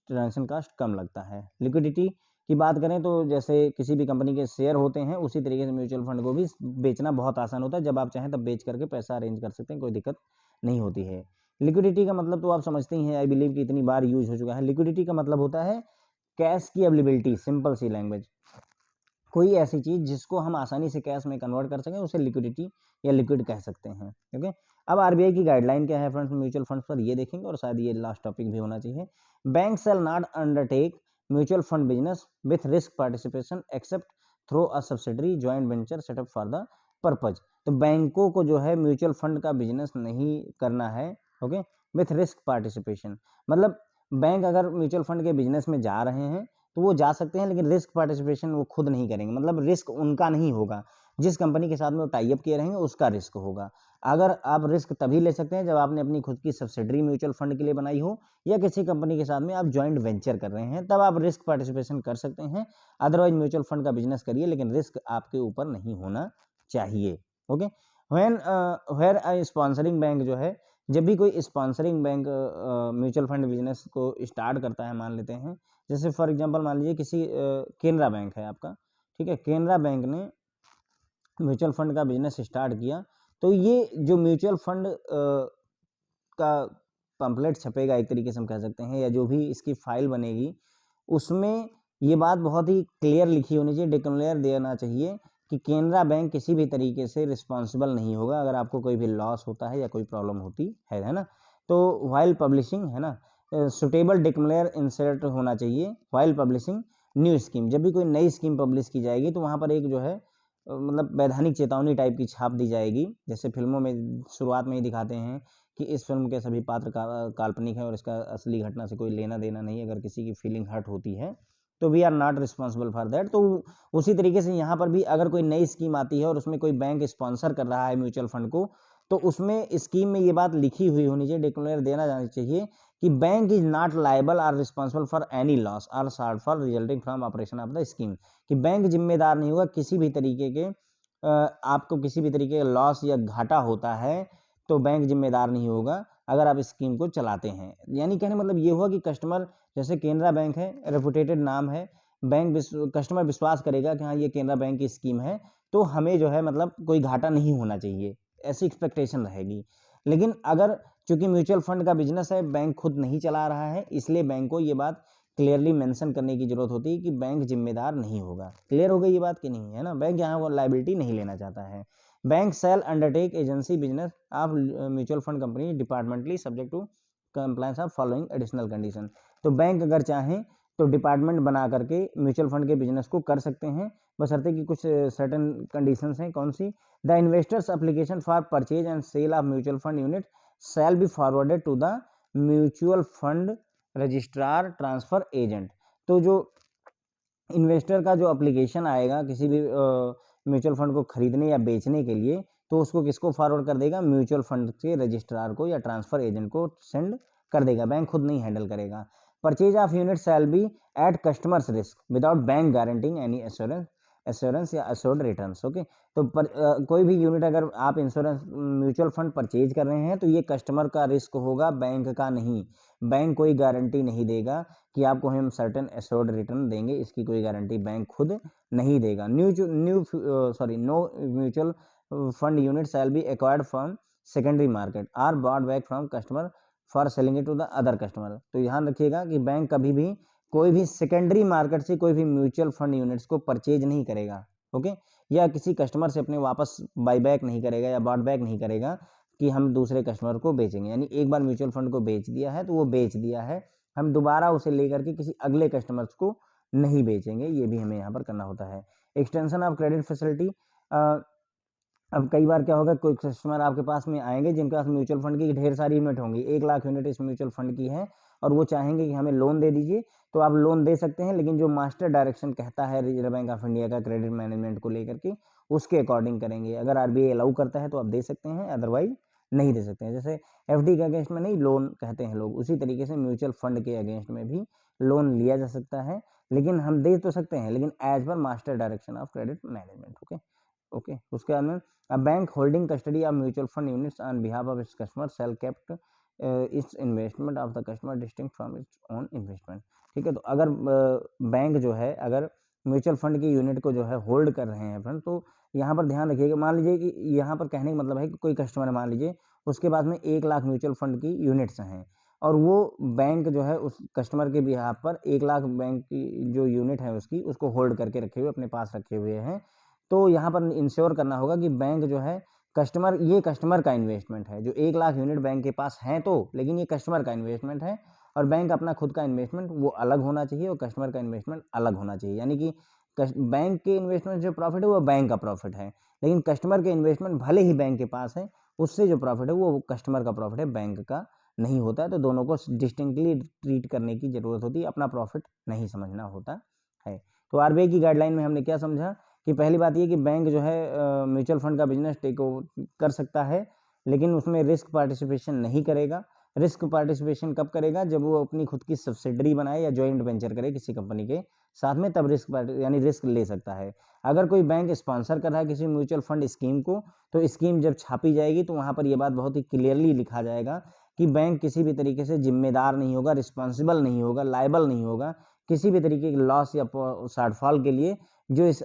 ट्रांजेक्शन कास्ट कम लगता है। लिक्विडिटी की बात करें तो जैसे किसी भी कंपनी के शेयर होते हैं, उसी तरीके से म्यूचुअल फंड को भी बेचना बहुत आसान होता है। जब आप चाहें तब बेच करके पैसा अरेंज कर सकते हैं, कोई दिक्कत नहीं होती है। लिक्विडिटी का मतलब तो आप समझते ही हैं, आई बिलीव कि इतनी बार यूज हो चुका है। लिक्विडिटी का मतलब होता है कैश की अवेलेबिलिटी, सिंपल सी लैंग्वेज, कोई ऐसी चीज़ जिसको हम आसानी से कैश में कन्वर्ट कर सकें, उसे लिक्विडिटी या लिक्विड कह सकते हैं। ओके, अब आरबीआई की गाइडलाइन क्या है फ्रेंड्स म्यूचुअल फंड्स पर, ये देखेंगे, और शायद ये लास्ट टॉपिक भी होना चाहिए। Bank shall not undertake mutual fund business with risk participation accept through a subsidiary joint venture setup for the purpose. तो बैंकों को जो है म्यूचुअल फंड का बिजनेस नहीं करना है। ओके, विथ रिस्क पार्टिसिपेशन मतलब बैंक अगर म्यूचुअल फंड के बिजनेस में जा रहे हैं तो वो जा सकते हैं, लेकिन रिस्क पार्टिसिपेशन वो खुद नहीं करेंगे। मतलब रिस्क उनका नहीं होगा, जिस कंपनी के साथ में वो टाई अप किए रहेंगे उसका रिस्क होगा। अगर आप रिस्क तभी ले सकते हैं जब आपने अपनी खुद की सब्सिडरी म्यूचुअल फंड के लिए बनाई हो, या किसी कंपनी के साथ में आप जॉइंट वेंचर कर रहे हैं, तब आप रिस्क पार्टिसिपेशन कर सकते हैं। अदरवाइज म्यूचुअल फंड का बिजनेस करिए, लेकिन रिस्क आपके ऊपर नहीं होना चाहिए। Okay, where a sponsoring bank जो है, जब भी कोई sponsoring bank mutual fund business को स्टार्ट करता है, मान लेते हैं जैसे फॉर एग्जांपल मान लीजिए किसी केनरा बैंक है आपका, ठीक है, केनरा बैंक ने म्यूचुअल फंड का बिजनेस स्टार्ट किया, तो ये जो म्यूचुअल फंड का पंपलेट छपेगा, एक तरीके से हम कह सकते हैं, या जो भी इसकी फाइल बनेगी, उसमें ये बात बहुत ही क्लियर लिखी होनी चाहिए, डिक्लेयर देना चाहिए कि केनरा बैंक किसी भी तरीके से रिस्पॉन्सिबल नहीं होगा अगर आपको कोई भी लॉस होता है या कोई प्रॉब्लम होती है ना। तो वाइल पब्लिशिंग है ना, सुटेबल डिक्लेयर इंसर्ट होना चाहिए वाइल पब्लिशिंग न्यू स्कीम। जब भी कोई नई स्कीम पब्लिश की जाएगी तो वहाँ पर एक जो है मतलब वैधानिक चेतावनी टाइप की छाप दी जाएगी। जैसे फिल्मों में शुरुआत में ही दिखाते हैं कि इस फिल्म के सभी पात्र काल्पनिक है और इसका असली घटना से कोई लेना देना नहीं है। अगर किसी की फीलिंग हर्ट होती है तो we are not responsible for that. तो उसी तरीके से यहाँ पर भी अगर कोई नई स्कीम आती है और उसमें कोई बैंक स्पॉन्सर कर रहा है म्यूचुअल फंड को, तो उसमें स्कीम में ये बात लिखी हुई होनी चाहिए, डिक्लेयर देना जाना चाहिए कि bank is not liable or responsible for any loss or shortfall resulting from operation of the scheme. कि बैंक जिम्मेदार नहीं होगा किसी भी तरीके के आपको किसी भी तरीके का लॉस या घाटा होता है तो बैंक जिम्मेदार नहीं होगा अगर आप स्कीम को चलाते हैं। यानी कहने मतलब ये हुआ कि कस्टमर, जैसे केनरा बैंक है, रेपुटेटेड नाम है, बैंक कस्टमर विश्वास करेगा कि हाँ ये केनरा बैंक की स्कीम है तो हमें जो है मतलब कोई घाटा नहीं होना चाहिए, ऐसी एक्सपेक्टेशन रहेगी। लेकिन अगर चूंकि म्यूचुअल फंड का बिजनेस है, बैंक खुद नहीं चला रहा है, इसलिए बैंक को ये बात क्लियरली मेंशन करने की जरूरत होती है कि बैंक जिम्मेदार नहीं होगा। क्लियर हो गई ये बात कि नहीं, है ना। बैंक यहाँ वो लायबिलिटी नहीं लेना चाहता है। Bank shall undertake agency business of mutual fund company departmentally subject to compliance of following additional condition. तो बैंक अगर चाहें तो डिपार्टमेंट बना करके म्यूचुअल फंड के बिजनेस को कर सकते हैं, बशर्ते कि कुछ सर्टेन कंडीशंस हैं। कौन सी? The investors application for purchase and sale of mutual fund unit shall be forwarded to the mutual fund registrar transfer agent. तो जो इन्वेस्टर का जो एप्लीकेशन आएगा किसी भी म्यूचुअल फंड को खरीदने या बेचने के लिए, तो उसको किसको फॉरवर्ड कर देगा? म्यूचुअल फंड के रजिस्ट्रार को या ट्रांसफर एजेंट को सेंड कर देगा, बैंक खुद नहीं हैंडल करेगा। Purchase of unit shall be at customer's risk without bank guaranteeing any assurance या अश्योर्ड रिटर्न्स। ओके, तो कोई भी यूनिट अगर आप इंश्योरेंस म्यूचुअल फंड परचेज कर रहे हैं तो ये कस्टमर का रिस्क होगा, बैंक का नहीं। बैंक कोई गारंटी नहीं देगा कि आपको हम सर्टेन एश्योर्ड रिटर्न देंगे, इसकी कोई गारंटी बैंक खुद नहीं देगा। No mutual fund unit shall be acquired from secondary market or bought back from customer for selling it to the other customer. तो ध्यान रखिएगा कि बैंक कभी भी कोई भी सेकेंडरी मार्केट से कोई भी म्यूचुअल फंड यूनिट्स को परचेज नहीं करेगा, ओके, या किसी कस्टमर से अपने वापस बाई बैक नहीं करेगा या बॉट बैक नहीं करेगा कि हम दूसरे कस्टमर को बेचेंगे। यानी एक बार म्यूचुअल फंड को बेच दिया है तो वो बेच दिया है, हम दोबारा उसे लेकर के किसी अगले कस्टमर्स को नहीं बेचेंगे, ये भी हमें यहाँ पर करना होता है। Extension of credit facility. अब कई बार क्या होगा, कोई कस्टमर आपके पास में आएंगे जिनके पास म्यूचुअल फंड की ढेर सारी यूनिट होंगी, 1 लाख यूनिट इस म्यूचुअल फंड की है और वो चाहेंगे कि हमें लोन दे दीजिए, तो आप लोन दे सकते हैं, लेकिन जो मास्टर डायरेक्शन कहता है रिजर्व बैंक ऑफ इंडिया का क्रेडिट मैनेजमेंट को लेकर के, उसके अकॉर्डिंग करेंगे। अगर आरबीआई अलाउ करता है तो आप दे सकते हैं, अदरवाइज नहीं दे सकते हैं। जैसे एफडी के अगेंस्ट में नहीं लोन कहते हैं लोग, उसी तरीके से म्यूचुअल फंड के अगेंस्ट में भी लोन लिया जा सकता है, लेकिन हम दे तो सकते हैं लेकिन as per master direction of credit management. Okay, उसके बाद में a bank holding custody of mutual fund units on behalf of its customer shall kept its investment of the customer distinct from its own investment। ठीक है, तो अगर bank जो है अगर म्यूचुअल फंड की यूनिट को जो है होल्ड कर रहे हैं फ्रेंड, तो यहाँ पर ध्यान रखिएगा, मान लीजिए कि यहाँ पर कहने का मतलब है कि कोई कस्टमर है, मान लीजिए उसके पास में 1 लाख म्यूचुअल फंड की यूनिट्स हैं और वो बैंक जो है उस कस्टमर के बिहाफ पर 1 लाख बैंक की जो यूनिट है उसको होल्ड करके रखे हुए, अपने पास रखे हुए हैं। तो यहाँ पर इंश्योर करना होगा कि बैंक जो है ये कस्टमर का इन्वेस्टमेंट है। जो 1 लाख यूनिट बैंक के पास हैं तो, लेकिन ये कस्टमर का इन्वेस्टमेंट है और बैंक अपना खुद का इन्वेस्टमेंट वो अलग होना चाहिए और कस्टमर का इन्वेस्टमेंट अलग होना चाहिए। यानी कि बैंक के इन्वेस्टमेंट जो प्रॉफिट है वो बैंक का प्रॉफिट है, लेकिन कस्टमर के इन्वेस्टमेंट भले ही बैंक के पास है, उससे जो प्रॉफिट है वो कस्टमर का प्रॉफिट है, बैंक का नहीं होता है। तो दोनों को डिस्टिंक्टली ट्रीट करने की जरूरत होती है, अपना प्रॉफिट नहीं समझना होता है। तो आरबीआई की गाइडलाइन में हमने क्या समझा कि पहली बात ये कि बैंक जो है म्यूचुअल फंड का बिजनेस टेक ओवर कर सकता है, लेकिन उसमें रिस्क पार्टिसिपेशन नहीं करेगा। रिस्क पार्टिसिपेशन कब करेगा? जब वो अपनी खुद की सब्सिडरी बनाए या जॉइंट वेंचर करे किसी कंपनी के साथ में, तब यानी रिस्क ले सकता है। अगर कोई बैंक स्पॉन्सर कर रहा है किसी म्यूचुअल फंड स्कीम को, तो स्कीम जब छापी जाएगी तो वहाँ पर ये बात बहुत ही क्लियरली लिखा जाएगा कि बैंक किसी भी तरीके से जिम्मेदार नहीं होगा, रिस्पॉन्सिबल नहीं होगा, लायबल नहीं होगा किसी भी तरीके के लॉस या शॉर्टफॉल के लिए जो इस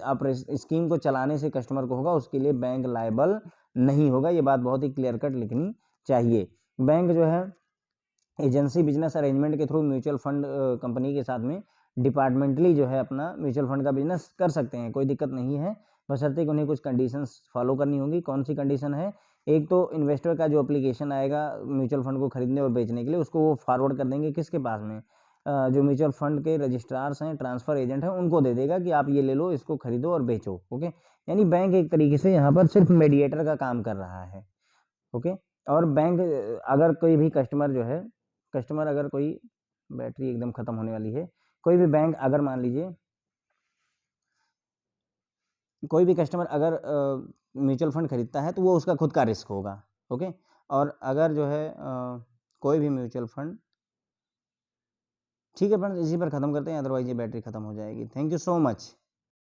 स्कीम को चलाने से कस्टमर को होगा, उसके लिए बैंक लायबल नहीं होगा। ये बात बहुत ही क्लियर कट लिखनी चाहिए। बैंक जो है एजेंसी बिजनेस अरेंजमेंट के थ्रू म्यूचुअल फंड कंपनी के साथ में डिपार्टमेंटली जो है अपना म्यूचुअल फंड का बिजनेस कर सकते हैं, कोई दिक्कत नहीं है, बशर्ते कि उन्हें कुछ कंडीशंस फॉलो करनी होगी। कौन सी कंडीशन है? एक तो इन्वेस्टर का जो एप्लीकेशन आएगा म्यूचुअल फंड को खरीदने और बेचने के लिए, उसको वो फॉरवर्ड कर देंगे किसके पास में? जो म्यूचुअल फंड के रजिस्ट्रार्स हैं, ट्रांसफ़र एजेंट हैं, उनको दे देगा कि आप ये ले लो, इसको खरीदो और बेचो। ओके, यानी बैंक एक तरीके से यहाँ पर सिर्फ मीडिएटर का काम कर रहा है। ओके, और बैंक अगर कोई भी कस्टमर जो है, कस्टमर अगर कोई, बैटरी एकदम ख़त्म होने वाली है, कोई भी बैंक अगर मान लीजिए कोई भी कस्टमर अगर म्यूचुअल फंड खरीदता है तो वो उसका खुद का रिस्क होगा। ओके, और अगर जो है कोई भी म्यूचुअल फंड, ठीक है फ्रेंड्स, इसी पर ख़त्म करते हैं, अदरवाइज़ ये बैटरी ख़त्म हो जाएगी। Thank you so much.